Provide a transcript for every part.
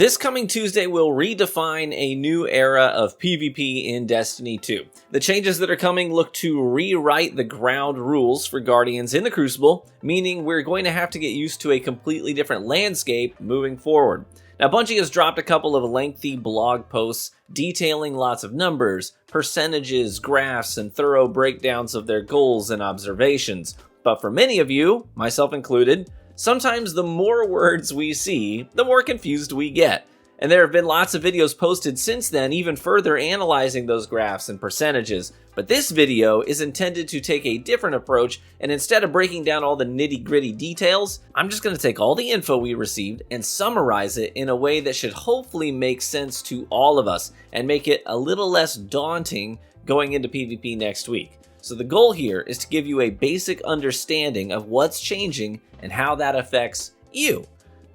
This coming Tuesday will redefine a new era of PvP in Destiny 2. The changes that are coming look to rewrite the ground rules for Guardians in the Crucible, meaning we're going to have to get used to a completely different landscape moving forward. Now, Bungie has dropped a couple of lengthy blog posts detailing lots of numbers, percentages, graphs, and thorough breakdowns of their goals and observations. But for many of you, myself included, sometimes the more words we see, the more confused we get. And there have been lots of videos posted since then, even further analyzing those graphs and percentages. But this video is intended to take a different approach, and instead of breaking down all the nitty-gritty details, I'm just going to take all the info we received and summarize it in a way that should hopefully make sense to all of us and make it a little less daunting going into PvP next week. So the goal here is to give you a basic understanding of what's changing and how that affects you.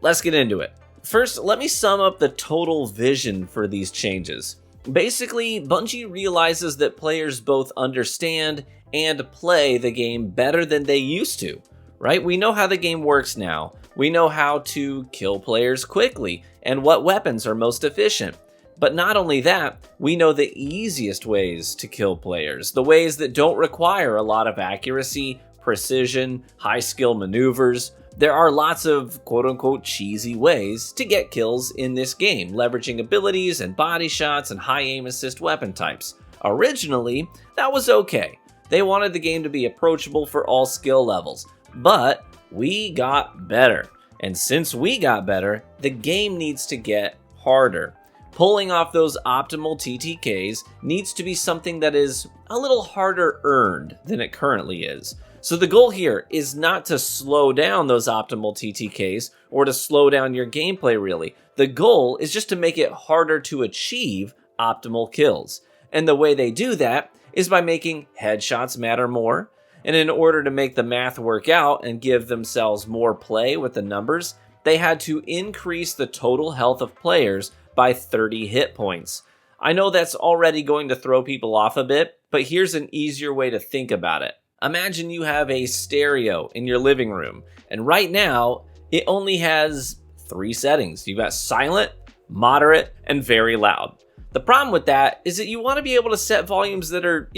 Let's get into it. First, let me sum up the total vision for these changes. Basically, Bungie realizes that players both understand and play the game better than they used to, right? We know how the game works now. We know how to kill players quickly and what weapons are most efficient. But not only that, we know the easiest ways to kill players, the ways that don't require a lot of accuracy, precision, high skill maneuvers. There are lots of quote-unquote cheesy ways to get kills in this game, leveraging abilities and body shots and high aim assist weapon types. Originally, that was okay. They wanted the game to be approachable for all skill levels, but we got better. And since we got better, the game needs to get harder. Pulling off those optimal TTKs needs to be something that is a little harder earned than it currently is. So the goal here is not to slow down those optimal TTKs or to slow down your gameplay really. The goal is just to make it harder to achieve optimal kills. And the way they do that is by making headshots matter more. And in order to make the math work out and give themselves more play with the numbers, they had to increase the total health of players by 30 hit points. I know that's already going to throw people off a bit, but here's an easier way to think about it. Imagine you have a stereo in your living room, and right now, it only has 3 settings. You've got silent, moderate, and very loud. The problem with that is that you want to be able to set volumes that are,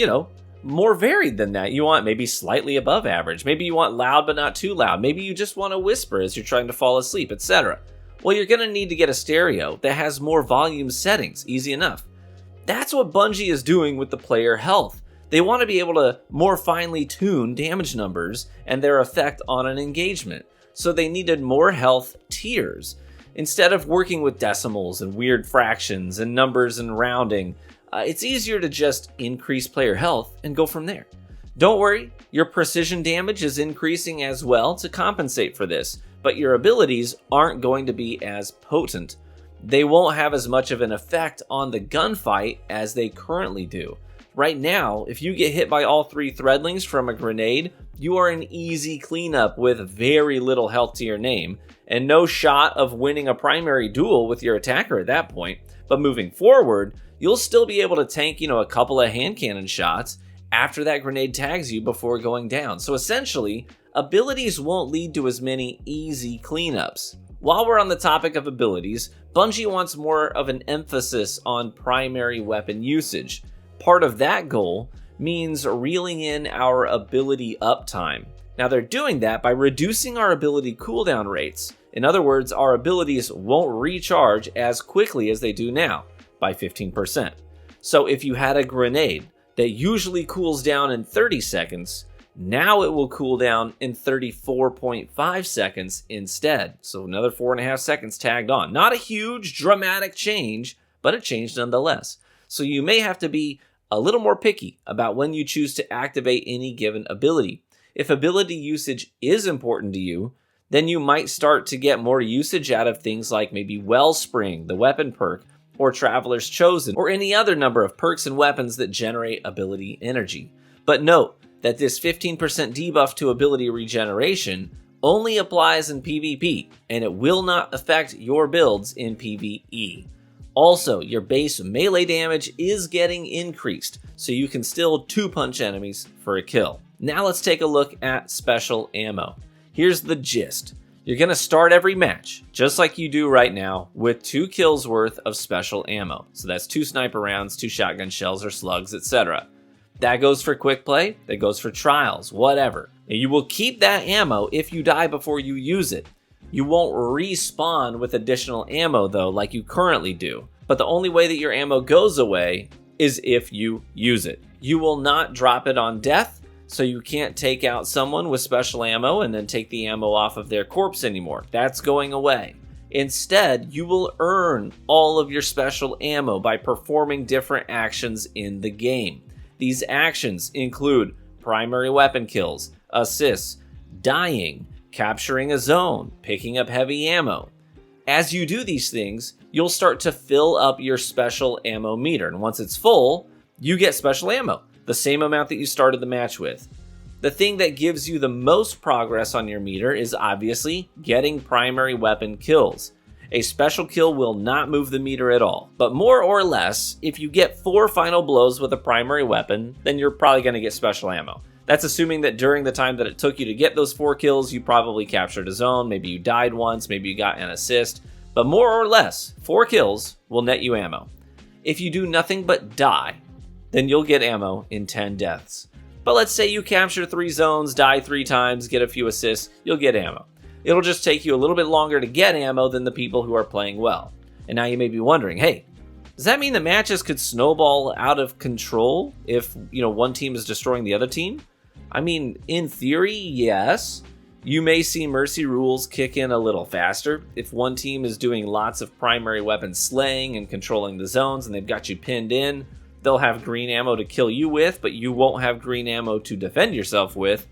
more varied than that. You want maybe slightly above average. Maybe you want loud but not too loud. Maybe you just want to whisper as you're trying to fall asleep, etc. Well, you're going to need to get a stereo that has more volume settings, easy enough. That's what Bungie is doing with the player health. They want to be able to more finely tune damage numbers and their effect on an engagement. So they needed more health tiers. Instead of working with decimals and weird fractions and numbers and rounding, it's easier to just increase player health and go from there. Don't worry, your precision damage is increasing as well to compensate for this, but your abilities aren't going to be as potent. They won't have as much of an effect on the gunfight as they currently do. Right now, if you get hit by all 3 threadlings from a grenade, you are an easy cleanup with very little health to your name, and no shot of winning a primary duel with your attacker at that point. But moving forward, you'll still be able to tank, a couple of hand cannon shots after that grenade tags you before going down. So essentially, abilities won't lead to as many easy cleanups. While we're on the topic of abilities, Bungie wants more of an emphasis on primary weapon usage. Part of that goal means reeling in our ability uptime. Now they're doing that by reducing our ability cooldown rates. In other words, our abilities won't recharge as quickly as they do now, by 15%. So if you had a grenade that usually cools down in 30 seconds, now it will cool down in 34.5 seconds instead. So another 4.5 seconds tagged on. Not a huge dramatic change, but a change nonetheless. So you may have to be a little more picky about when you choose to activate any given ability. If ability usage is important to you, then you might start to get more usage out of things like maybe Wellspring, the weapon perk, or Traveler's Chosen, or any other number of perks and weapons that generate ability energy. But note that this 15% debuff to ability regeneration only applies in PvP, and it will not affect your builds in PvE. Also, your base melee damage is getting increased, so you can still 2-punch enemies for a kill. Now let's take a look at special ammo. Here's the gist. You're going to start every match, just like you do right now, with 2 kills worth of special ammo. So that's 2 sniper rounds, 2 shotgun shells or slugs, etc. That goes for quick play, that goes for trials, whatever. And you will keep that ammo if you die before you use it. You won't respawn with additional ammo though, like you currently do. But the only way that your ammo goes away is if you use it. You will not drop it on death, so you can't take out someone with special ammo and then take the ammo off of their corpse anymore. That's going away. Instead, you will earn all of your special ammo by performing different actions in the game. These actions include primary weapon kills, assists, dying, capturing a zone, picking up heavy ammo. As you do these things, you'll start to fill up your special ammo meter, and once it's full, you get special ammo, the same amount that you started the match with. The thing that gives you the most progress on your meter is obviously getting primary weapon kills. A special kill will not move the meter at all, but more or less, if you get 4 final blows with a primary weapon, then you're probably going to get special ammo. That's assuming that during the time that it took you to get those 4 kills, you probably captured a zone, maybe you died once, maybe you got an assist, but more or less, 4 kills will net you ammo. If you do nothing but die, then you'll get ammo in 10 deaths. But let's say you capture 3 zones, die 3 times, get a few assists, you'll get ammo. It'll just take you a little bit longer to get ammo than the people who are playing well. And now you may be wondering, hey, does that mean the matches could snowball out of control if, one team is destroying the other team? I mean, in theory, yes. You may see mercy rules kick in a little faster. If one team is doing lots of primary weapon slaying and controlling the zones and they've got you pinned in, they'll have green ammo to kill you with, but you won't have green ammo to defend yourself with.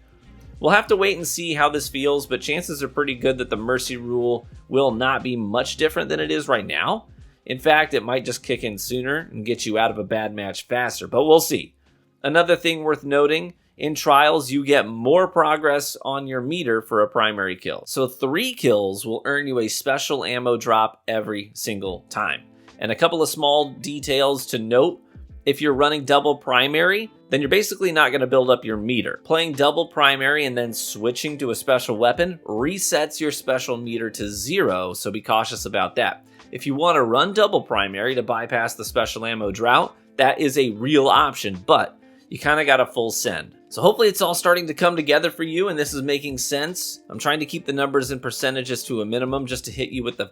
We'll have to wait and see how this feels, but chances are pretty good that the mercy rule will not be much different than it is right now. In fact, it might just kick in sooner and get you out of a bad match faster, but we'll see. Another thing worth noting, in trials, you get more progress on your meter for a primary kill. So 3 kills will earn you a special ammo drop every single time. And a couple of small details to note. If you're running double primary, then you're basically not going to build up your meter. Playing double primary and then switching to a special weapon resets your special meter to 0, so be cautious about that. If you want to run double primary to bypass the special ammo drought, that is a real option, but you kind of got a full send. So hopefully it's all starting to come together for you and this is making sense. I'm trying to keep the numbers and percentages to a minimum just to hit you with the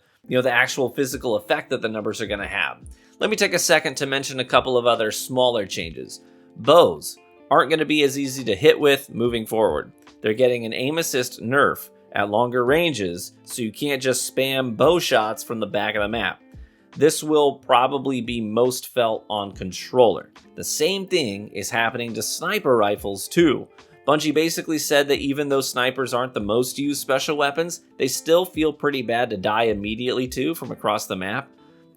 actual physical effect that the numbers are going to have. Let me take a second to mention a couple of other smaller changes. Bows aren't going to be as easy to hit with moving forward. They're getting an aim assist nerf at longer ranges, so you can't just spam bow shots from the back of the map. This will probably be most felt on controller. The same thing is happening to sniper rifles too. Bungie basically said that even though snipers aren't the most used special weapons, they still feel pretty bad to die immediately to from across the map.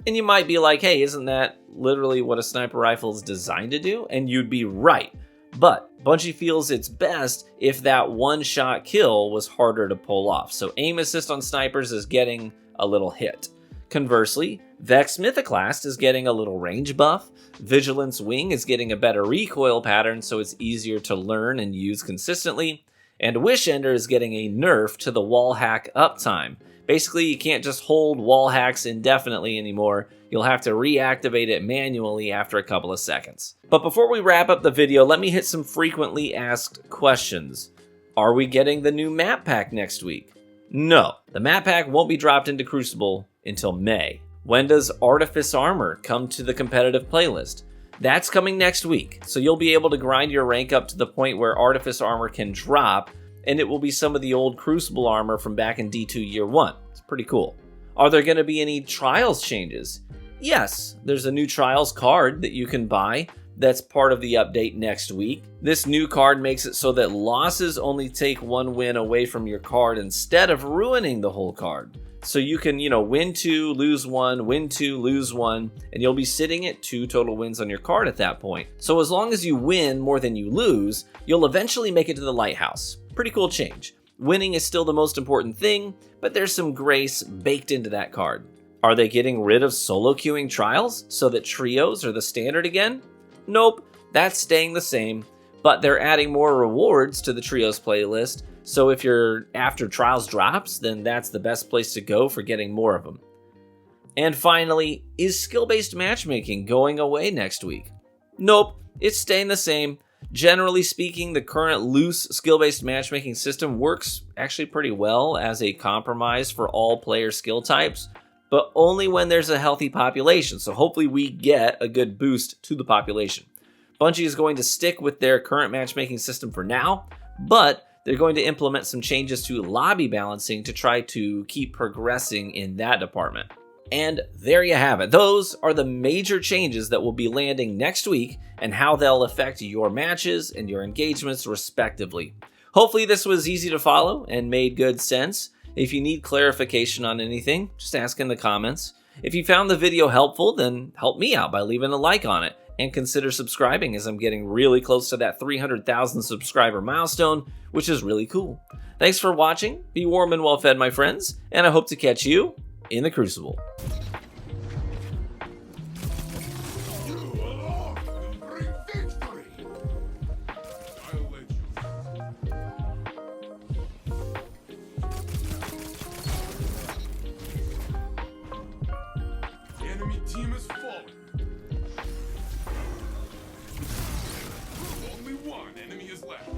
And you might be like, hey, isn't that literally what a sniper rifle is designed to do? And you'd be right. But Bungie feels it's best if that one-shot kill was harder to pull off. So aim assist on snipers is getting a little hit. Conversely, Vex Mythoclast is getting a little range buff. Vigilance Wing is getting a better recoil pattern, so it's easier to learn and use consistently. And Wish Ender is getting a nerf to the wall hack uptime. Basically, you can't just hold wall hacks indefinitely anymore. You'll have to reactivate it manually after a couple of seconds. But before we wrap up the video, let me hit some frequently asked questions. Are we getting the new map pack next week? No, the map pack won't be dropped into Crucible until May. When does Artifice Armor come to the competitive playlist? That's coming next week, so you'll be able to grind your rank up to the point where Artifice Armor can drop, and it will be some of the old Crucible armor from back in D2 Year 1. It's pretty cool. Are there going to be any Trials changes? Yes, there's a new Trials card that you can buy that's part of the update next week. This new card makes it so that losses only take 1 win away from your card instead of ruining the whole card. So you can, win 2, lose 1, win 2, lose 1, and you'll be sitting at 2 total wins on your card at that point. So as long as you win more than you lose, you'll eventually make it to the Lighthouse. Pretty cool change. Winning is still the most important thing, but there's some grace baked into that card. Are they getting rid of solo queuing trials so that trios are the standard again? Nope, that's staying the same, but they're adding more rewards to the trios playlist, So if you're after Trials drops, then that's the best place to go for getting more of them. And finally, is skill-based matchmaking going away next week? Nope, it's staying the same. Generally speaking, the current loose skill-based matchmaking system works actually pretty well as a compromise for all player skill types, but only when there's a healthy population, so hopefully we get a good boost to the population. Bungie is going to stick with their current matchmaking system for now, but they're going to implement some changes to lobby balancing to try to keep progressing in that department. And there you have it. Those are the major changes that will be landing next week and how they'll affect your matches and your engagements respectively. Hopefully this was easy to follow and made good sense. If you need clarification on anything, just ask in the comments. If you found the video helpful, then help me out by leaving a like on it and consider subscribing, as I'm getting really close to that 300,000 subscriber milestone, which is really cool. Thanks for watching. Be warm and well fed, my friends, and I hope to catch you in the Crucible. The enemy team has fallen. Only one enemy is left.